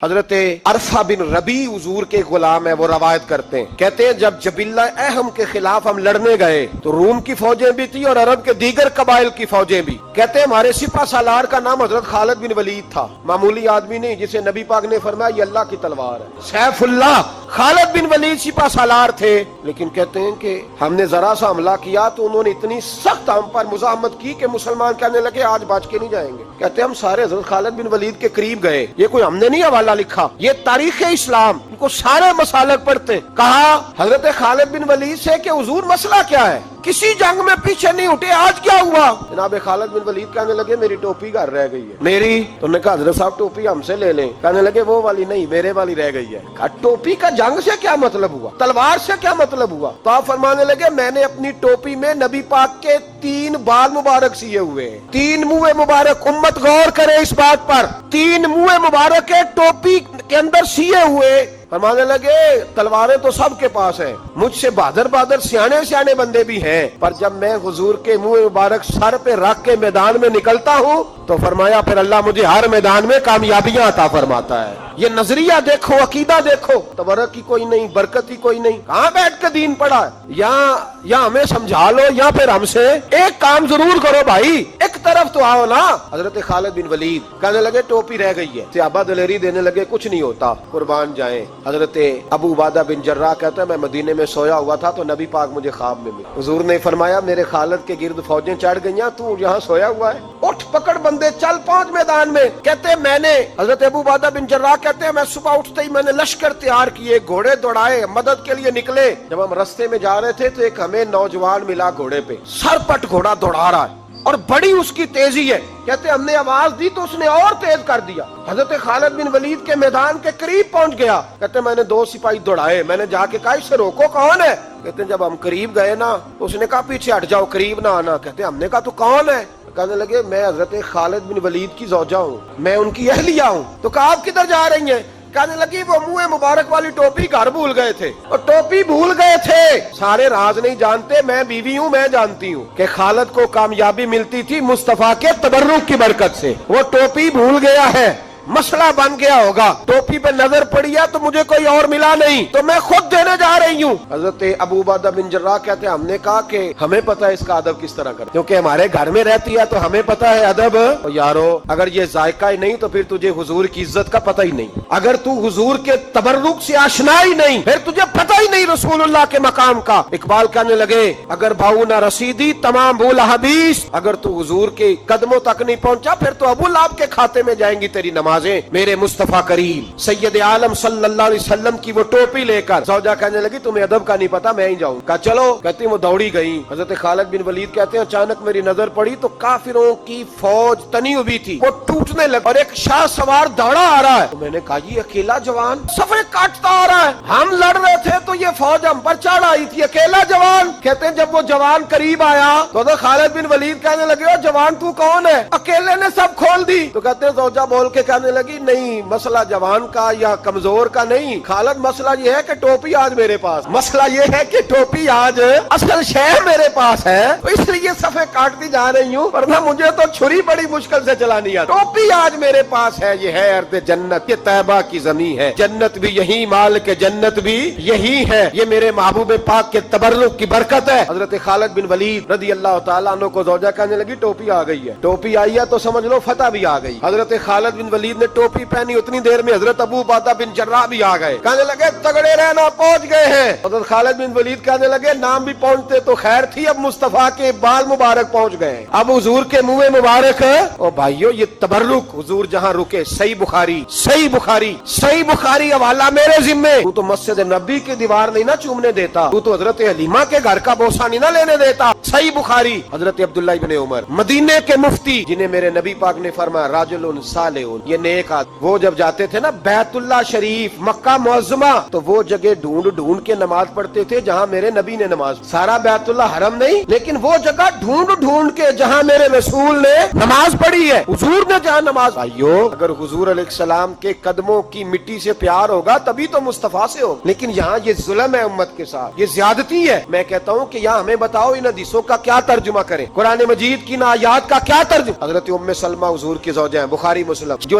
حضرت عرفہ بن ربی حضور کے غلام ہے، وہ روایت کرتے ہیں، کہتے ہیں جب جبلہ اہم کے خلاف ہم لڑنے گئے تو روم کی فوجیں بھی تھی اور عرب کے دیگر قبائل کی فوجیں بھی۔ کہتے ہیں ہمارے سپہ سالار کا نام حضرت خالد بن ولید تھا، معمولی آدمی نہیں جسے نبی پاک نے فرمایا یہ اللہ کی تلوار ہے، سیف اللہ۔ خالد بن ولید سپہ سالار تھے، لیکن کہتے ہیں کہ ہم نے ذرا سا حملہ کیا تو انہوں نے اتنی سخت ہم پر مزاحمت کی کہ مسلمان کہنے لگے آج بچ کے نہیں جائیں گے۔ کہتے ہیں ہم سارے حضرت خالد بن ولید کے قریب گئے، یہ کوئی ہم نے نہیں حوالہ لکھا، یہ تاریخ اسلام، ان کو سارے مسالک پڑھتے۔ کہا حضرت خالد بن ولید سے کہ حضور مسئلہ کیا ہے، کسی جنگ میں پیچھے نہیں اٹھے، آج کیا ہوا؟ جناب خالد بن ولید کہنے لگے میری ٹوپی گھر رہ گئی ہے۔ میری؟ تو نے کہا حضرت صاحب ٹوپی ہم سے لے لیں۔ کہنے لگے وہ والی نہیں، میرے والی رہ گئی ہے۔ کہا ٹوپی کا جنگ سے کیا مطلب ہوا، تلوار سے کیا مطلب ہوا؟ تو آپ فرمانے لگے میں نے اپنی ٹوپی میں نبی پاک کے 3 بال مبارک سیے ہوئے ہیں، 3 منہ مبارک، امت غور کرے اس بات پر، 3 منہ مبارک کے ٹوپی کے اندر سیے ہوئے۔ فرمانے لگے تلواریں تو سب کے پاس ہیں، مجھ سے بہادر سیانے بندے بھی ہیں، پر جب میں حضور کے منہ مبارک سر پہ رکھ کے میدان میں نکلتا ہوں تو فرمایا پھر اللہ مجھے ہر میدان میں کامیابیاں عطا فرماتا ہے۔ یہ نظریہ دیکھو، عقیدہ دیکھو، تبرک کی کوئی نہیں، برکت ہی کوئی نہیں۔ کہاں بیٹھ کے دین پڑھا ہے؟ یا ہمیں سمجھا لو یا پھر ہم سے ایک کام ضرور کرو بھائی، ایک طرف تو آؤ نا۔ حضرت خالد بن ولید کہنے لگے ٹوپی رہ گئی ہے، صحابہ دلیری دینے لگے کچھ نہیں ہوتا، قربان جائیں۔ حضرت ابو عبادہ بن جراح کہتا ہے میں مدینے میں سویا ہوا تھا تو نبی پاک مجھے خواب میں ملے، حضور نے فرمایا میرے خالد کے گرد فوجیں چڑھ گئیں، تو یہاں سویا ہوا ہے، اٹھ پکڑ بندے چل پہنچ میدان میں۔ کہتے میں نے، حضرت ابو عبادہ بن جراح کہتے ہیں میں صبح اٹھتے ہی میں نے لشکر تیار کیے، گھوڑے دوڑائے، مدد کے لیے نکلے۔ جب ہم رستے میں جا رہے تھے تو ایک ہمیں نوجوان ملا گھوڑے پہ، سر پٹ گھوڑا دوڑا رہا ہے اور بڑی اس کی تیزی ہے۔ کہتے ہم نے آواز دی تو اس نے اور تیز کر دیا، حضرت خالد بن ولید کے میدان کے قریب پہنچ گیا۔ کہتے میں نے 2 سپاہی دوڑائے، میں نے جا کے کہا اسے روکو، کون ہے؟ کہتے جب ہم قریب گئے نا تو اس نے کہا پیچھے ہٹ جاؤ، قریب نہ آنا۔ کہتے ہم نے کہا تو کون ہے؟ کہنے لگے میں حضرت خالد بن ولید کی زوجہ ہوں، میں ان کی اہلیہ ہوں۔ تو کہا آپ کدھر جا رہی ہیں؟ کہنے لگی وہ منہ مبارک والی ٹوپی گھر بھول گئے تھے، اور ٹوپی بھول گئے تھے، سارے راز نہیں جانتے، میں بیوی ہوں، میں جانتی ہوں کہ خالد کو کامیابی ملتی تھی مصطفیٰ کے تبرک کی برکت سے، وہ ٹوپی بھول گیا ہے، مسئلہ بن گیا ہوگا، ٹوپی پہ نظر پڑی ہے تو مجھے کوئی اور ملا نہیں تو میں خود دینے جا رہی ہوں۔ حضرت ابو عبادہ بن جراح کہتے ہیں ہم نے کہا کہ ہمیں پتا ہے اس کا ادب کس طرح کرے، کیونکہ ہمارے گھر میں رہتی ہے تو ہمیں پتا ہے ادب۔ یارو اگر یہ ذائقہ ہی نہیں تو پھر تجھے حضور کی عزت کا پتہ ہی نہیں، اگر تو حضور کے تبرک سے آشنا ہی نہیں پھر تجھے پتہ ہی نہیں رسول اللہ کے مقام کا۔ اقبال کہنے لگے اگر بھاؤ نہ رسیدی تمام بول حدیث، اگر تو حضور کے قدموں تک نہیں پہنچا پھر تو ابو لہب کے کھاتے میں جائیں گی تیری نمازیں۔ میرے مصطفیٰ کریم سید عالم صلی اللہ علیہ وسلم کی وہ ٹوپی لے کر زوجہ کہنے لگی تمہیں ادب کا نہیں پتا، میں ہی جاؤں۔ کہا چلو، کہتی وہ دوڑی گئی۔ حضرت خالد بن ولید کہتے ہیں اچانک میری نظر پڑی تو کافروں کی فوج تنی ہوئی تھی، وہ ٹوٹنے لگی اور ایک شاہ سوار دوڑا آ رہا ہے۔ تو میں نے کہا یہ اکیلا جوان صفے کاٹتا آ رہا ہے، ہم لڑ رہے تھے تو یہ فوج ہم پر چڑھ آئی تھی، اکیلا جوان۔ کہتے ہیں جب وہ جوان قریب آیا تو خالد بن ولید کہنے لگے جوان تو کون ہے، اکیلے نے سب کھول دی۔ تو کہتے ہیں زوجہ بول کے کہنے لگی نہیں مسئلہ جوان کا یا کمزور کا نہیں خالد، مسئلہ یہ ہے کہ ٹوپی آج میرے پاس، مسئلہ یہ ہے کہ ٹوپی آج اصل شے میرے پاس ہے، تو اس لیے صفے کاٹتی جا رہی ہوں، ورنہ مجھے تو چھری بڑی مشکل سے چلانی آتی۔ ٹوپی آج میرے پاس ہے، یہ ہے ارض جنت، یہ طیبہ کی زمین ہے، جنت بھی یہی، مال کے جنت بھی یہی ہے، یہ میرے محبوب پاک کے تبرک کی برکت ہے۔ حضرت خالد بن ولید رضی اللہ تعالیٰ عنہ کو زوجہ کہنے لگی ٹوپی آ گئی ہے، ٹوپی آئی ہے تو سمجھ لو فتح بھی آ گئی۔ حضرت خالد بن ولید نے ٹوپی پہنی، اتنی دیر میں حضرت ابو عبادہ بن جراح بھی آ گئے، کہنے لگے تگڑے رہنا پہنچ گئے ہیں۔ حضرت خالد بن ولید کہنے لگے نام بھی پہنچتے تو خیر تھی، اب مصطفیٰ کے بال مبارک پہنچ گئے، اب حضور کے منہ مبارک ہے۔ او بھائیو یہ تبرک حضور جہاں رکے، صحیح بخاری حوالہ میرے ذمے، تو تو مسجد نبی کی دیوار نہیں نہ چومنے دیتا، تو تو حضرت حلیمہ کے گھر کا بوسہ نہیں نہ لینے دیتا، صحیح بخاری۔ حضرت عبداللہ بن عمر مدینے کے مفتی جنہیں میرے نبی پاک نے فرمایا راجل صالح، یہ نیک آدمی، وہ جب جاتے تھے نا بیت اللہ شریف مکہ معظمہ تو وہ جگہ ڈھونڈ کے نماز پڑھتے تھے جہاں میرے نبی نے نماز، سارا بیت اللہ حرم نہیں لیکن وہ جگہ ڈھونڈ کے جہاں میرے رسول نے نماز پڑھی ہے، حضور نے جہاں نماز۔ بھائیو اگر حضور علیہ السلام کے قدموں کی مٹی سے پیار ہوگا تبھی تو مصطفیٰ سے ہوگا، لیکن یہاں یہ ظلم ہے امت کے ساتھ، یہ زیادتی ہے۔ میں کہتا ہوں کہ یہاں ہمیں بتاؤ ان حدیثوں کا کیا ترجمہ کریں، قرآن مجید کی ان آیات کا کیا ترجمہ۔ حضرت ام سلمہ حضور کی زوجہ ہیں، بخاری مسلم، جو